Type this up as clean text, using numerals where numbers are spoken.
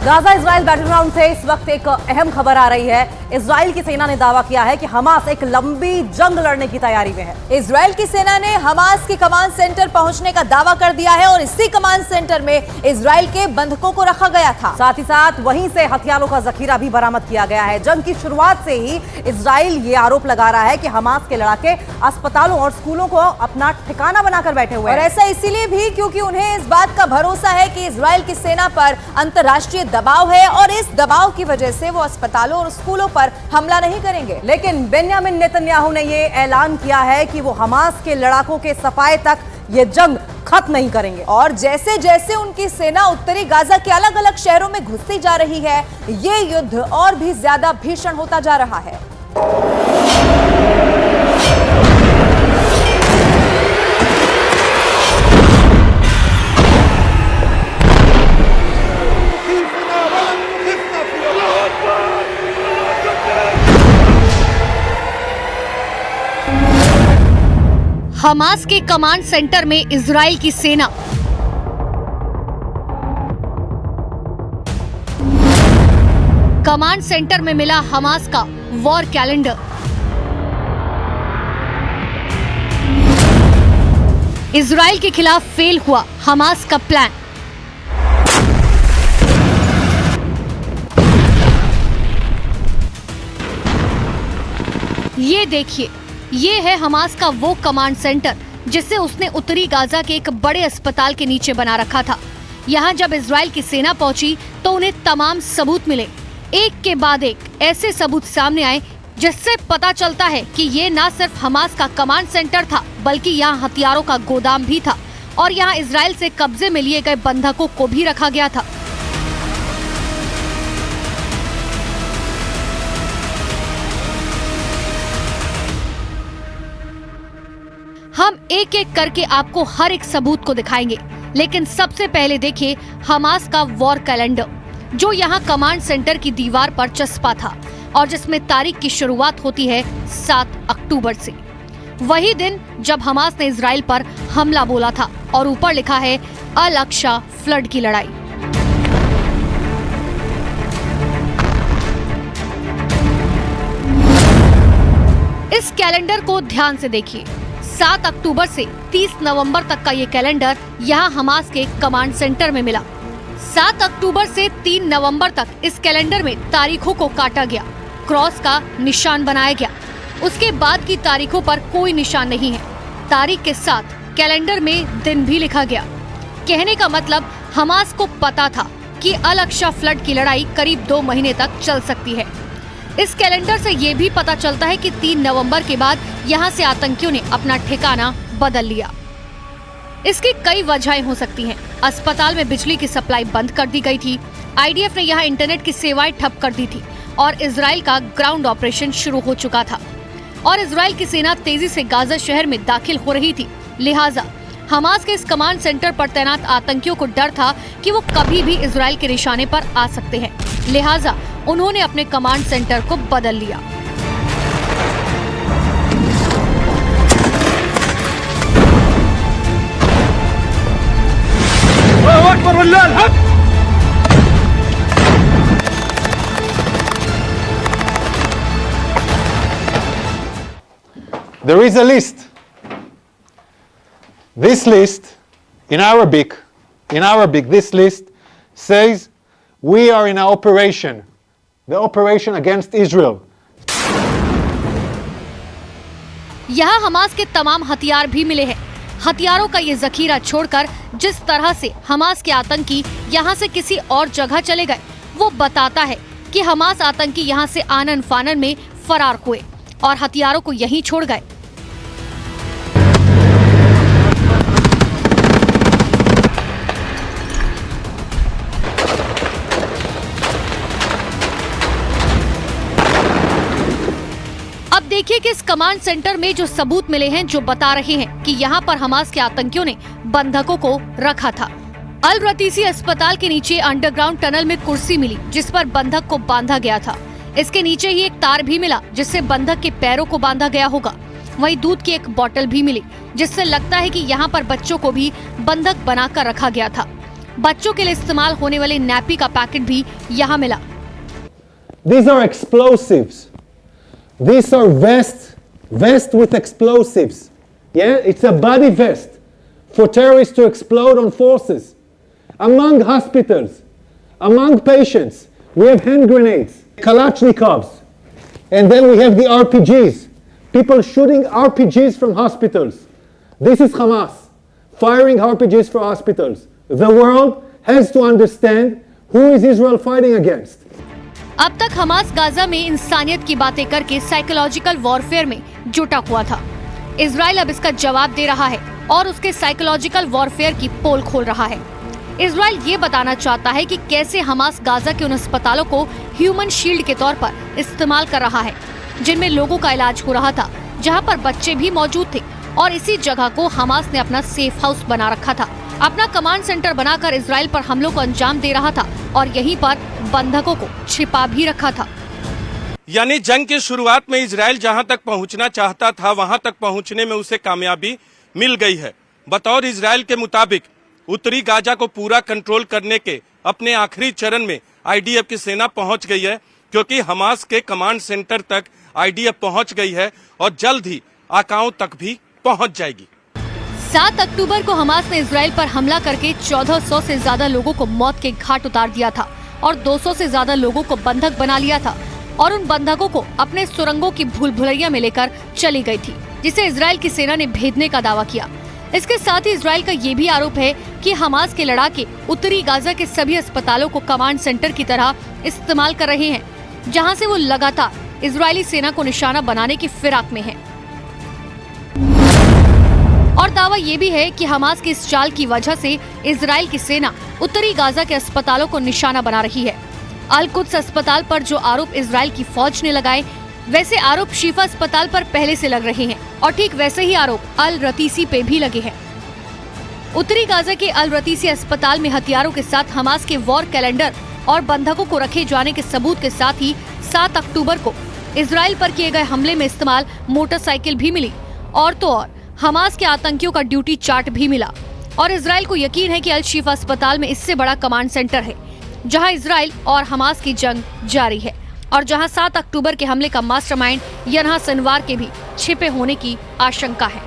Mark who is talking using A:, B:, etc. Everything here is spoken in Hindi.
A: गाजा इजराइल बैटलग्राउंड से इस वक्त एक अहम खबर आ रही है। इजराइल की सेना ने दावा किया है कि हमास एक लंबी जंग लड़ने की तैयारी में है।
B: इजराइल की सेना ने हमास के कमांड सेंटर पहुंचने का दावा कर दिया है और इसी कमांड सेंटर में इजराइल के बंधकों को रखा गया था।
A: साथ ही साथ वहीं से हथियारों का जखीरा भी बरामद किया गया है। जंग की शुरुआत से ही इजराइल ये आरोप लगा रहा है कि हमास के लड़ाके अस्पतालों और स्कूलों को अपना ठिकाना बनाकर बैठे हुए हैं।
B: और ऐसा इसीलिए भी क्योंकि उन्हें इस बात का भरोसा है कि इजराइल की सेना पर अंतर्राष्ट्रीय दबाव है और इस दबाव की वजह से वो अस्पतालों और स्कूलों पर हमला नहीं करेंगे।
A: लेकिन बेंयामिन नेतन्याहू ने ये ऐलान किया है कि वो हमास के लड़ाकों के सफाए तक ये जंग खत्म नहीं करेंगे।
B: और जैसे जैसे उनकी सेना उत्तरी गाजा के अलग अलग शहरों में घुसती जा रही है, ये युद्ध और भी ज्यादा भीषण होता जा रहा है।
C: हमास के कमांड सेंटर में इजराइल की सेना। कमांड सेंटर में मिला हमास का वॉर कैलेंडर। इजराइल के खिलाफ फेल हुआ हमास का प्लान। ये देखिए, ये है हमास का वो कमांड सेंटर जिसे उसने उत्तरी गाजा के एक बड़े अस्पताल के नीचे बना रखा था। यहाँ जब इजराइल की सेना पहुंची तो उन्हें तमाम सबूत मिले। एक के बाद एक ऐसे सबूत सामने आए जिससे पता चलता है कि ये न सिर्फ हमास का कमांड सेंटर था, बल्कि यहाँ हथियारों का गोदाम भी था और यहाँ इजराइल से कब्जे में लिए गए बंधकों को भी रखा गया था। हम एक एक करके आपको हर एक सबूत को दिखाएंगे, लेकिन सबसे पहले देखिए हमास का वॉर कैलेंडर, जो यहाँ कमांड सेंटर की दीवार पर चस्पा था और जिसमें तारीख की शुरुआत होती है 7 अक्टूबर से, वही दिन जब हमास ने इजराइल पर हमला बोला था। और ऊपर लिखा है अल अक्सा फ्लड की लड़ाई। इस कैलेंडर को ध्यान से देखिए। 7 अक्टूबर से 30 नवंबर तक का ये कैलेंडर यहाँ हमास के कमांड सेंटर में मिला। 7 अक्टूबर से 3 नवंबर तक इस कैलेंडर में तारीखों को काटा गया, क्रॉस का निशान बनाया गया। उसके बाद की तारीखों पर कोई निशान नहीं है। तारीख के साथ कैलेंडर में दिन भी लिखा गया। कहने का मतलब हमास को पता था कि अल अक्सा फ्लड की लड़ाई करीब 2 महीने तक चल सकती है। इस कैलेंडर से ये भी पता चलता है कि 3 नवंबर के बाद यहाँ से आतंकियों ने अपना ठिकाना बदल लिया। इसकी कई वजहें हो सकती हैं। अस्पताल में बिजली की सप्लाई बंद कर दी गई थी, आईडीएफ ने यहाँ इंटरनेट की सेवाएं ठप कर दी थी और इजराइल का ग्राउंड ऑपरेशन शुरू हो चुका था और इजराइल की सेना तेजी से गाजा शहर में दाखिल हो रही थी। लिहाजा हमास के इस कमांड सेंटर पर तैनात आतंकियों को डर था कि वो कभी भी इजराइल के निशाने पर आ सकते हैं। लिहाजा उन्होंने अपने कमांड सेंटर को बदल लिया।
D: There is a list. This list, in Arabic, this list says we are in an operation, the operation against Israel.
C: यहाँ हमास के तमाम हथियार भी मिले हैं। हथियारों का ये जखीरा छोड़कर जिस तरह से हमास के आतंकी यहाँ से किसी और जगह चले गए, वो बताता है कि हमास आतंकी यहाँ से आनन फानन में फरार हुए और हथियारों को यहीं छोड़ गए। अब देखिए कि इस कमांड सेंटर में जो सबूत मिले हैं, जो बता रहे हैं कि यहाँ पर हमास के आतंकियों ने बंधकों को रखा था। अल रतीसी अस्पताल के नीचे अंडरग्राउंड टनल में कुर्सी मिली जिस पर बंधक को बांधा गया था। इसके नीचे ही एक तार भी मिला जिससे बंधक के पैरों को बांधा गया होगा। वहीं दूध की एक बोतल भी मिली जिससे लगता है कि यहाँ पर बच्चों को भी बंधक बनाकर रखा गया था। बच्चों के लिए इस्तेमाल होने वाले नैपी का पैकेट भी यहाँ मिला।
D: These are explosives. These are vest with explosives. Yeah, it's a body vest for terrorists to explode on forces. Among hospitals, among patients, we have hand grenades, Kalashnikovs, and then we have the RPGs. People shooting RPGs from hospitals. This is Hamas, firing RPGs for hospitals. The world has to understand who is Israel fighting against.
C: अब तक हमास गाजा में इंसानियत की बातें करके साइकोलॉजिकल वॉरफेयर में जुटा हुआ था। इजराइल अब इसका जवाब दे रहा है और उसके साइकोलॉजिकल वॉरफेयर की पोल खोल रहा है। इजराइल ये बताना चाहता है कि कैसे हमास गाजा के उन अस्पतालों को ह्यूमन शील्ड के तौर पर इस्तेमाल कर रहा है, जिनमें लोगों का इलाज हो रहा था, जहां पर बच्चे भी मौजूद थे, और इसी जगह को हमास ने अपना सेफ हाउस बना रखा था, अपना कमांड सेंटर बनाकर इजराइल पर हमलों को अंजाम दे रहा था और यहीं पर बंधकों को छिपा भी रखा था।
E: यानी जंग की शुरुआत में इजराइल जहां तक पहुंचना चाहता था वहां तक पहुंचने में उसे कामयाबी मिल गई है। बतौर इजराइल के मुताबिक उत्तरी गाजा को पूरा कंट्रोल करने के अपने आखिरी चरण में आईडीएफ की सेना पहुंच गई है, क्योंकि हमास के कमांड सेंटर तक आईडीएफ पहुंच गई है और जल्द ही आकाओं तक भी पहुंच जाएगी।
C: 7 अक्टूबर को हमास ने इजराइल पर हमला करके 1400 से ज्यादा लोगों को मौत के घाट उतार दिया था और 200 से ज्यादा लोगों को बंधक बना लिया था और उन बंधकों को अपने सुरंगों की भूल भुलैया में लेकर चली गई थी, जिसे इजराइल की सेना ने भेदने का दावा किया। इसके साथ ही इजराइल का ये भी आरोप है कि हमास के लड़ाके उत्तरी गाजा के सभी अस्पतालों को कमांड सेंटर की तरह इस्तेमाल कर रहे हैं, जहां से वो लगातार इजरायली सेना को निशाना बनाने की फिराक में है। और दावा ये भी है कि हमास की इस चाल की वजह से इजराइल की सेना उत्तरी गाजा के अस्पतालों को निशाना बना रही है। अल कुद्स अस्पताल पर जो आरोप इजराइल की फौज ने लगाए, वैसे आरोप शिफा अस्पताल पर पहले से लग रहे हैं और ठीक वैसे ही आरोप अल रतीसी पे भी लगे हैं। उत्तरी गाजा के अल रतीसी अस्पताल में हथियारों के साथ हमास के वॉर कैलेंडर और बंधकों को रखे जाने के सबूत के साथ ही 7 अक्टूबर को इजराइल पर किए गए हमले में इस्तेमाल मोटरसाइकिल भी मिली और तो और हमास के आतंकियों का ड्यूटी चार्ट भी मिला। और इजराइल को यकीन है कि अल शिफा अस्पताल में इससे बड़ा कमांड सेंटर है, जहां इजराइल और हमास की जंग जारी है और जहां 7 अक्टूबर के हमले का मास्टरमाइंड यन्हा सिनवार के भी छिपे होने की आशंका है।